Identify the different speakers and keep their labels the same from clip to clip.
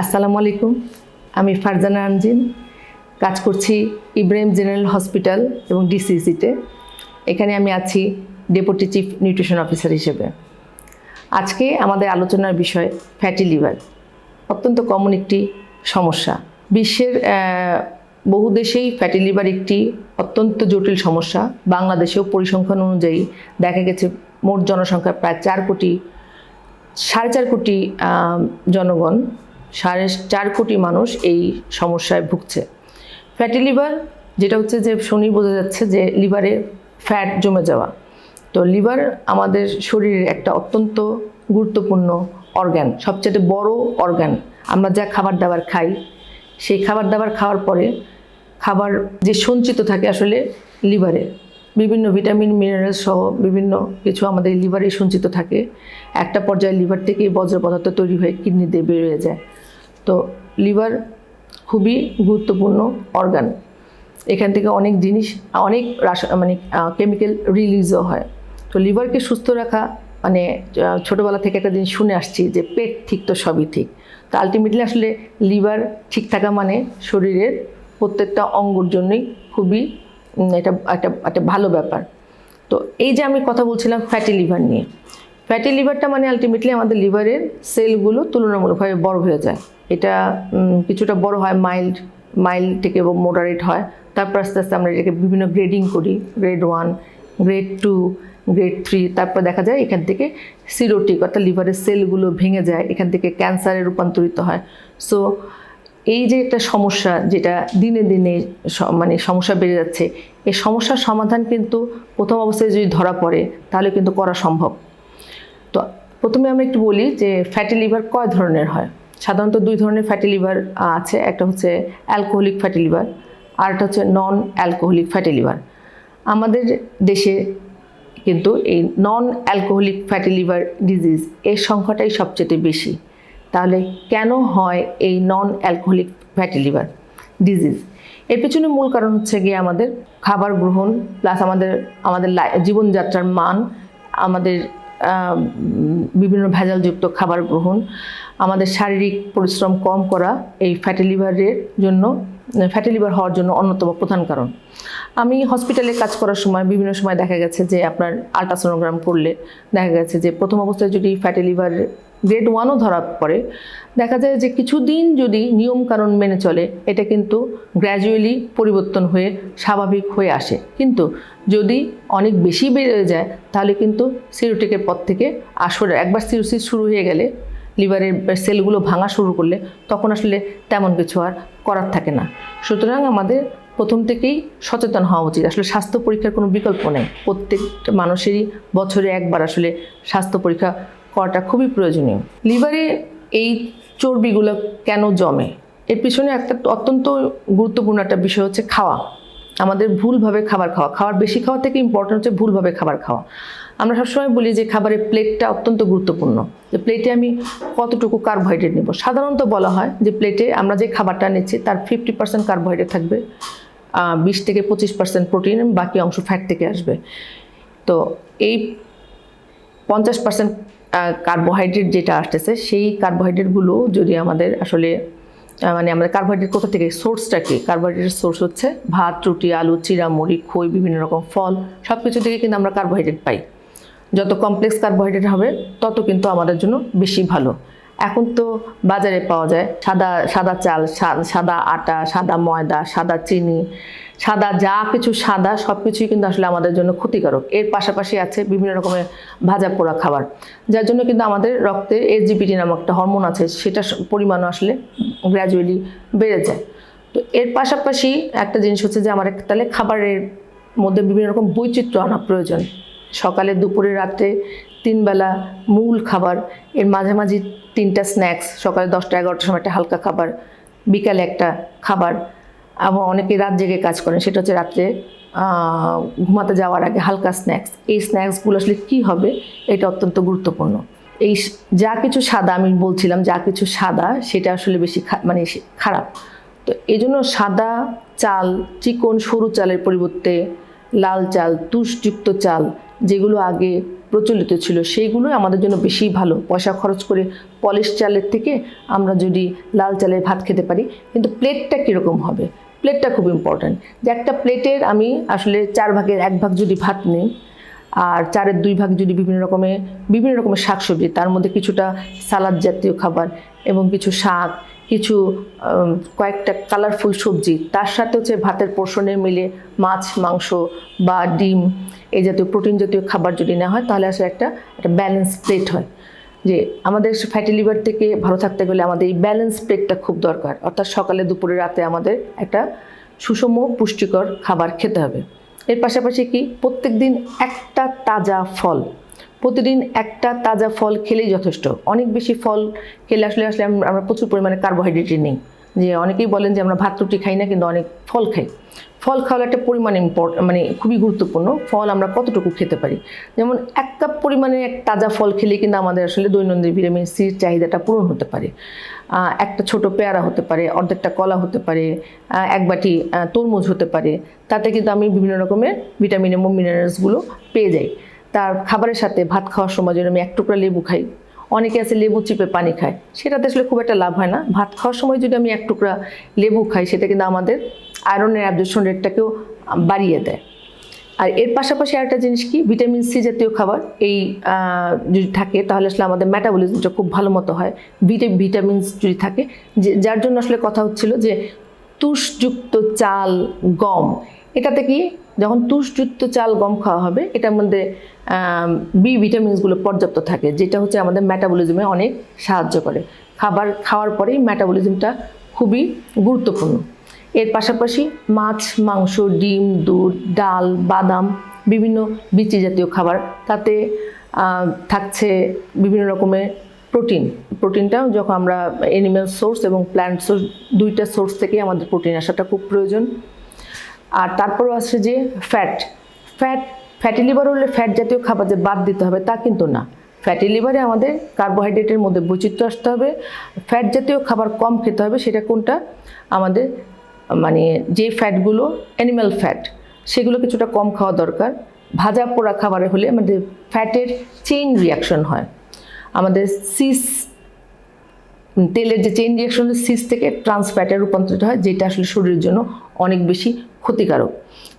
Speaker 1: আসসালামু আলাইকুম। আমি ফারজানা আনজিন, কাজ করছি ইব্রাহিম জেনারেল হসপিটাল এবং ডিসিসিতে। এখানে আমি আছি ডেপুটি চিফ নিউট্রিশন অফিসার হিসেবে। আজকে আমাদের আলোচনার বিষয় ফ্যাটি লিভার, অত্যন্ত কমন একটি সমস্যা। বিশ্বের বহু দেশেই ফ্যাটি লিভার একটি অত্যন্ত জটিল সমস্যা। বাংলাদেশেও পরিসংখ্যান অনুযায়ী দেখা গেছে মোট জনসংখ্যা প্রায় 4.5 কোটি জনগণ, 4.5 কোটি মানুষ এই সমস্যায় ভুগছে। ফ্যাটি লিভার যেটা হচ্ছে যে শুনেই বোঝা যাচ্ছে যে লিভারে ফ্যাট জমে যাওয়া। তো লিভার আমাদের শরীরের একটা অত্যন্ত গুরুত্বপূর্ণ অর্গান, সবচেয়ে বড় অর্গান। আমরা যা খাবার দাবার খাই, সেই খাবার দাবার খাওয়ার পরে খাবার যে সঞ্চিত থাকে আসলে লিভারে, বিভিন্ন ভিটামিন মিনারেল সহ বিভিন্ন কিছু আমাদের লিভারে সঞ্চিত থাকে। একটা পর্যায়ে লিভার থেকে বজ্র পদার্থ তৈরি হয়ে কিডনিতে বেরিয়ে যায়। তো লিভার খুবই গুরুত্বপূর্ণ অর্গান। এখান থেকে অনেক জিনিস, অনেক কেমিক্যাল রিলিজও হয়। তো লিভারকে সুস্থ রাখা মানে ছোটোবেলা থেকে একটা জিনিস শুনে আসছি যে পেট ঠিক তো সবই ঠিক। তো আলটিমেটলি আসলে লিভার ঠিক থাকা মানে শরীরের প্রত্যেকটা অঙ্গর জন্যই খুবই এটা একটা ভালো ব্যাপার। তো এই যে আমি কথা বলছিলাম ফ্যাটি লিভার নিয়ে, ফ্যাটি লিভারটা মানে আলটিমেটলি আমাদের লিভারের সেলগুলো তুলনামূলকভাবে বড় হয়ে যায়। এটা কিছুটা বড় হয়, মাইল্ড থেকে মডারেট হয়। তারপর আস্তে আস্তে আমরা এটাকে বিভিন্ন গ্রেডিং করি, গ্রেড 1, গ্রেড 2, গ্রেড 3। তারপর দেখা যায় এখান থেকে সিরোটিক অর্থাৎ লিভারের সেলগুলো ভেঙে যায়, এখান থেকে ক্যান্সারে রূপান্তরিত হয়। সো এই যে একটা সমস্যা, যেটা দিনে দিনে সমস্যা বেড়ে যাচ্ছে, এই সমস্যার সমাধান কিন্তু প্রথম অবস্থায় যদি ধরা পড়ে তাহলে কিন্তু করা সম্ভব। তো প্রথমে আমরা একটু বলি যে ফ্যাটি লিভার কয় ধরনের হয়। সাধারণত 2 ধরনের ফ্যাটি লিভার আছে। একটা হচ্ছে অ্যালকোহলিক ফ্যাটি লিভার, আর একটা হচ্ছে নন অ্যালকোহলিক ফ্যাটি লিভার। আমাদের দেশে কিন্তু এই non alcoholic fatty liver disease এর সংখ্যাটাই সবচেয়ে বেশি। তাহলে কেন হয় এই non alcoholic fatty liver disease? এর পেছনে মূল কারণ হচ্ছে গিয়ে আমাদের খাবার গ্রহণ প্লাস আমাদের জীবনযাত্রার মান, আমাদের বিভিন্ন ভেজালযুক্ত খাবার গ্রহণ, আমাদের শারীরিক পরিশ্রম কম করা এই ফ্যাটি লিভার হওয়ার জন্য অন্যতম প্রধান কারণ। আমি হসপিটালে কাজ করার সময় বিভিন্ন সময় দেখা গেছে যে আপনার আল্ট্রাসোনোগ্রাম করলে দেখা গেছে যে প্রথম অবস্থায় যদি ফ্যাটি লিভার গ্রেড 1ও ধরা পড়ে, দেখা যায় যে কিছুদিন যদি নিয়মকানুন মেনে চলে এটা কিন্তু গ্র্যাজুয়ালি পরিবর্তন হয়ে স্বাভাবিক হয়ে আসে। কিন্তু যদি অনেক বেশি বেড়ে যায় তাহলে কিন্তু সিরোটিকের পর থেকে আসলে একবার সিরোসিস শুরু হয়ে গেলে, লিভারের সেলগুলো ভাঙা শুরু করলে তখন আসলে তেমন কিছু আর করার থাকে না। সুতরাং আমাদের প্রথম থেকেই সচেতন হওয়া উচিত। আসলে স্বাস্থ্য পরীক্ষার কোনো বিকল্প নেই। প্রত্যেকটা মানুষেরই বছরে একবার আসলে স্বাস্থ্য পরীক্ষা করাটা খুবই প্রয়োজনীয়। লিভারে এই চর্বিগুলো কেন জমে, এর পিছনে একটা অত্যন্ত গুরুত্বপূর্ণ একটা বিষয় হচ্ছে খাওয়া। আমাদের ভুলভাবে খাবার বেশি খাওয়া থেকে ইম্পর্টেন্ট হচ্ছে ভুলভাবে খাবার খাওয়া। আমরা সবসময় বলি যে খাবারের প্লেটটা অত্যন্ত গুরুত্বপূর্ণ, যে প্লেটে আমি কতটুকু কার্বোহাইড্রেট নেব। সাধারণত বলা হয় যে প্লেটে আমরা যে খাবারটা নিচ্ছি তার 50% কার্বোহাইড্রেট থাকবে, 20 থেকে 25% প্রোটিন, বাকি অংশ ফ্যাট থেকে আসবে। তো এই 50% কার্বোহাইড্রেট যেটা আসতেছে, সেই কার্বোহাইড্রেটগুলো যদি আমাদের আসলে আমাদের কার্বোহাইড্রেট কোথা থেকে, সোর্সটা কি? কার্বোহাইড্রেটের সোর্স হচ্ছে ভাত, রুটি, আলু, চিড়া, মুড়ি, খই, বিভিন্ন রকম ফল, সব কিছু থেকে কিন্তু আমরা কার্বোহাইড্রেট পাই। যত কমপ্লেক্স কার্বোহাইড্রেট হবে তত কিন্তু আমাদের জন্য বেশি ভালো। এখন তো বাজারে পাওয়া যায় সাদা চাল, সাদা আটা, সাদা ময়দা, সাদা চিনি, সাদা যা কিছু সাদা সব কিছুই কিন্তু আসলে আমাদের জন্য ক্ষতিকারক। এর পাশাপাশি আছে বিভিন্ন রকমের ভাজা পোড়া খাবার, যার জন্য কিন্তু আমাদের রক্তে এসজিপিটি নামক একটা হরমোন আছে, সেটা পরিমাণও আসলে গ্র্যাজুয়ালি বেড়ে যায়। তো এর পাশাপাশি একটা জিনিস হচ্ছে যে আমার তাহলে খাবারের মধ্যে বিভিন্ন রকম বৈচিত্র্য আনা প্রয়োজন। সকালে, দুপুরে, রাতে 3 বেলা মূল খাবার, এর মাঝামাঝি 3টা স্ন্যাক্স, সকালে 10টা-11টার সময় একটা হালকা খাবার, বিকালে একটা খাবার, এবং অনেকে রাত জেগে কাজ করেন, সেটা হচ্ছে রাত্রে ঘুমাতে যাওয়ার আগে হালকা স্ন্যাক্স। এই স্ন্যাক্সগুলো আসলে কী হবে এটা অত্যন্ত গুরুত্বপূর্ণ। এই যা কিছু সাদা আমি বলছিলাম, যা কিছু সাদা সেটা আসলে বেশি খারাপ। তো এই জন্য সাদা চাল, চিকন সরু চালের পরিবর্তে লাল চাল, তুষযুক্ত চাল, যেগুলো আগে প্রচলিত ছিল সেইগুলোই আমাদের জন্য বেশি ভালো। পয়সা খরচ করে পলিশ চালের থেকে আমরা যদি লাল চালের ভাত খেতে পারি, কিন্তু প্লেটটা কীরকম হবে, প্লেটটা খুব ইম্পর্ট্যান্ট। যে একটা প্লেটের আমি আসলে 4 ভাগের 1 ভাগ যদি ভাত নিই আর 4-এর 2 ভাগ যদি বিভিন্ন রকমের শাকসবজি, তার মধ্যে কিছুটা সালাদ জাতীয় খাবার এবং কিছু শাক, কিছু কয়েকটা কালারফুল সবজি, তার সাথে হচ্ছে ভাতের পোর্শনে মিলে মাছ, মাংস বা ডিম এই জাতীয় প্রোটিন জাতীয় খাবার যদি নেওয়া হয়, তাহলে আসলে একটা ব্যালেন্স প্লেট হয়। যে আমাদের ফ্যাটি লিভার থেকে ভালো থাকতে গেলে আমাদের এই ব্যালেন্স প্লেটটা খুব দরকার। অর্থাৎ সকালে, দুপুরে, রাতে আমাদের একটা সুষম পুষ্টিকর খাবার খেতে হবে। এর পাশাপাশি কি, প্রত্যেক দিন একটা তাজা ফল, প্রতিদিন একটা তাজা ফল খেলেই যথেষ্ট। অনেক বেশি ফল খেলে আসলে আমরা প্রচুর পরিমাণে কার্বোহাইড্রেট নিই। যে অনেকেই বলেন যে আমরা ভাত রুটি খাই না, কিন্তু অনেক ফল খাই। ফল খাওয়ার একটা পরিমাণ খুবই গুরুত্বপূর্ণ। ফল আমরা কতটুকু খেতে পারি, যেমন 1 কাপ পরিমাণে এক তাজা ফল খেলে কিন্তু আমাদের আসলে দৈনন্দিন ভিটামিন সির চাহিদাটা পূরণ হতে পারে। একটা ছোট পেয়ারা হতে পারে, অর্ধেকটা কলা হতে পারে, 1 বাটি তরমুজ হতে পারে। তাতে কিন্তু আমি বিভিন্ন রকমের ভিটামিন এবং মিনারেলসগুলো পেয়ে যাই। তার খাবারের সাথে ভাত খাওয়ার সময় যদি আমি 1 টুকরা লেবু খাই, অনেকে আছে লেবু চিপে পানি খায়, সেটাতে আসলে খুব একটা লাভ হয় না। ভাত খাওয়ার সময় যদি আমি 1 টুকরা লেবু খাই, সেটা কিন্তু আমাদের আয়রনের অ্যাবজর্পশন রেটটাকেও বাড়িয়ে দেয়। আর এর পাশাপাশি আরেকটা জিনিস কি, ভিটামিন সি জাতীয় খাবার এই যদি থাকে, তাহলে আসলে আমাদের মেটাবলিজমটা খুব ভালো মতো হয়। ভিটামিনস যদি থাকে, যার জন্য আসলে কথা হচ্ছিল যে তুষযুক্ত চাল, গম, এটাতে কি, যখন তুষযুক্ত চাল, গম খাওয়া হবে, এটার মধ্যে বি ভিটামিনসগুলো পর্যাপ্ত থাকে, যেটা হচ্ছে আমাদের মেটাবলিজমে অনেক সাহায্য করে। খাবার খাওয়ার পরেই মেটাবলিজমটা খুবই গুরুত্বপূর্ণ। এর পাশাপাশি মাছ, মাংস, ডিম, দুধ, ডাল, বাদাম, বিভিন্ন বীচি জাতীয় খাবার, তাতে থাকছে বিভিন্ন রকমের প্রোটিনটাও যখন আমরা অ্যানিম্যাল সোর্স এবং প্ল্যান্ট সোর্স, 2টা সোর্স থেকেই আমাদের প্রোটিন আসাটা খুব প্রয়োজন। আর তারপরও আছে যে ফ্যাটি লিভার হলে ফ্যাট জাতীয় খাবার যে বাদ দিতে হবে তা কিন্তু না। ফ্যাটি লিভারে আমাদের কার্বোহাইড্রেটের মধ্যে বৈচিত্র্য আসতে হবে, ফ্যাট জাতীয় খাবার কম খেতে হবে। সেটা কোনটা, আমাদের যে ফ্যাটগুলো অ্যানিম্যাল ফ্যাট, সেগুলো কিছুটা কম খাওয়া দরকার। ভাজা পোড়া খাবারে হলে আমাদের ফ্যাটের চেইন রিয়াকশন হয়। আমাদের তেলের যে চেইন রিয়াকশন, সিস থেকে ট্রান্স ফ্যাটে রূপান্তরিত হয়, যেটা আসলে শরীরের জন্য অনেক বেশি ক্ষতিকারক।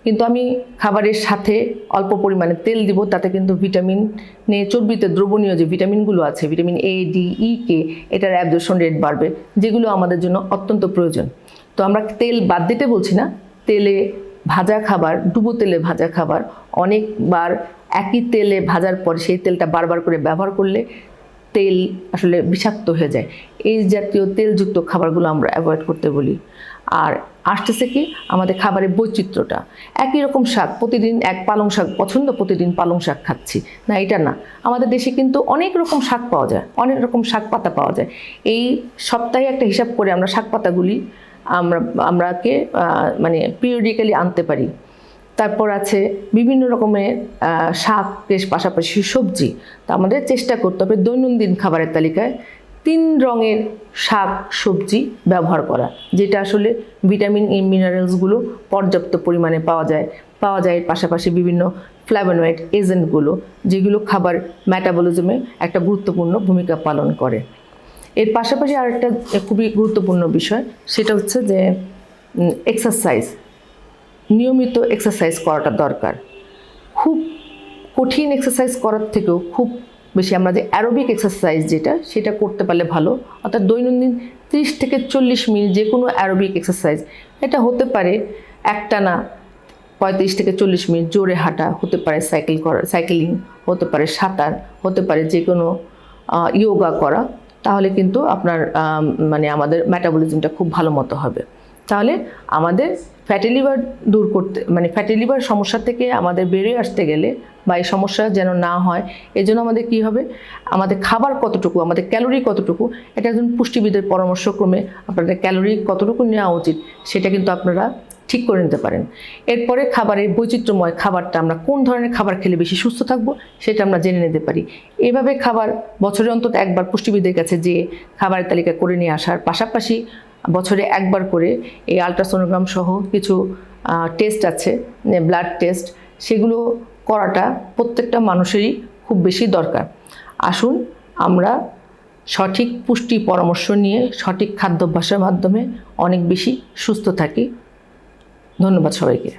Speaker 1: কিন্তু আমি খাবারের সাথে অল্প পরিমাণে তেল দিব, তাতে কিন্তু চর্বিতে দ্রবণীয় যে ভিটামিনগুলো আছে, ভিটামিন এ, ডি, ই, কে, এটার অ্যাবজর্পশন রেট বাড়বে, যেগুলো আমাদের জন্য অত্যন্ত প্রয়োজন। তো আমরা তেল বাদ দিতে বলছি না, তেলে ভাজা খাবার, ডুবো তেলে ভাজা খাবার, অনেকবার একই তেলে ভাজার পর সেই তেলটা বারবার করে ব্যবহার করলে তেল আসলে বিষাক্ত হয়ে যায়। এই জাতীয় তেলযুক্ত খাবারগুলো আমরা অ্যাভয়েড করতে বলি। আর আসতেছে কি, আমাদের খাবারের বৈচিত্র্যটা। একই রকম শাক, প্রতিদিন পালং শাক পছন্দ, প্রতিদিন পালং শাক খাচ্ছি না, এটা না। আমাদের দেশে কিন্তু অনেক রকম শাক পাওয়া যায়, অনেক রকম শাক পাতা পাওয়া যায়। এই সপ্তাহে একটা হিসাব করে আমরা শাক পাতাগুলি আমরাকে পিরিয়ডিক্যালি আনতে পারি। তারপর আছে বিভিন্ন রকমের শাকের পাশাপাশি সবজি। তো আমাদের চেষ্টা করতে হবে দৈনন্দিন খাবারের তালিকায় 3 রঙের শাক সবজি ব্যবহার করা, যেটা আসলে ভিটামিন ই মিনারেলসগুলো পর্যাপ্ত পরিমাণে পাওয়া যায়। এর পাশাপাশি বিভিন্ন ফ্ল্যাভোনয়েড এজেন্টগুলো, যেগুলো খাবার মেটাবলিজমে একটা গুরুত্বপূর্ণ ভূমিকা পালন করে। এর পাশাপাশি আরেকটা খুবই গুরুত্বপূর্ণ বিষয়, সেটা হচ্ছে যে এক্সারসাইজ। নিয়মিত এক্সারসাইজ করাটা দরকার। খুব কঠিন এক্সারসাইজ করার থেকেও খুব বেশি আমরা যে অ্যারোবিক এক্সারসাইজ সেটা করতে পারলে ভালো। অর্থাৎ দৈনন্দিন 30 থেকে 40 মিনিট যে কোনো অ্যারোবিক এক্সারসাইজ, এটা হতে পারে একটানা 35 থেকে 40 মিনিট জোরে হাঁটা, হতে পারে সাইক্লিং, হতে পারে সাঁতার, হতে পারে যে কোনো ইয়োগা করা। তাহলে কিন্তু আপনার আমাদের মেটাবলিজমটা খুব ভালো মতো হবে। তাহলে আমাদের ফ্যাটি লিভার দূর করতে, ফ্যাটি লিভার সমস্যা থেকে আমাদের বেরিয়ে আসতে গেলে বা এই সমস্যা যেন না হয়, এজন্য আমাদের কি হবে, আমাদের খাবার কতটুকু, আমাদের ক্যালোরি কতটুকু, এটা একজন পুষ্টিবিদের পরামর্শক্রমে আপনাদের ক্যালোরি কতটুকু নেওয়া উচিত সেটা কিন্তু আপনারা ঠিক করে নিতে পারেন। এরপরে খাবারের বৈচিত্র্যময় খাবারটা, আমরা কোন ধরনের খাবার খেলে বেশি সুস্থ থাকবো সেটা আমরা জেনে নিতে পারি। এইভাবে খাবার বছরে অন্তত একবার পুষ্টিবিদের কাছে যে খাবারের তালিকা করে নিয়ে আসার পাশাপাশি বছরে একবার করে এই আলট্রাসোনোগ্রাম সহ কিছু টেস্ট আছে, ব্লাড টেস্ট, সেগুলো করাটা প্রত্যেকটা মানুষেরই খুব বেশি দরকার। আসুন আমরা সঠিক পুষ্টি পরামর্শ নিয়ে সঠিক খাদ্যাভ্যাসের মাধ্যমে অনেক বেশি সুস্থ থাকি। ধন্যবাদ সবাইকে।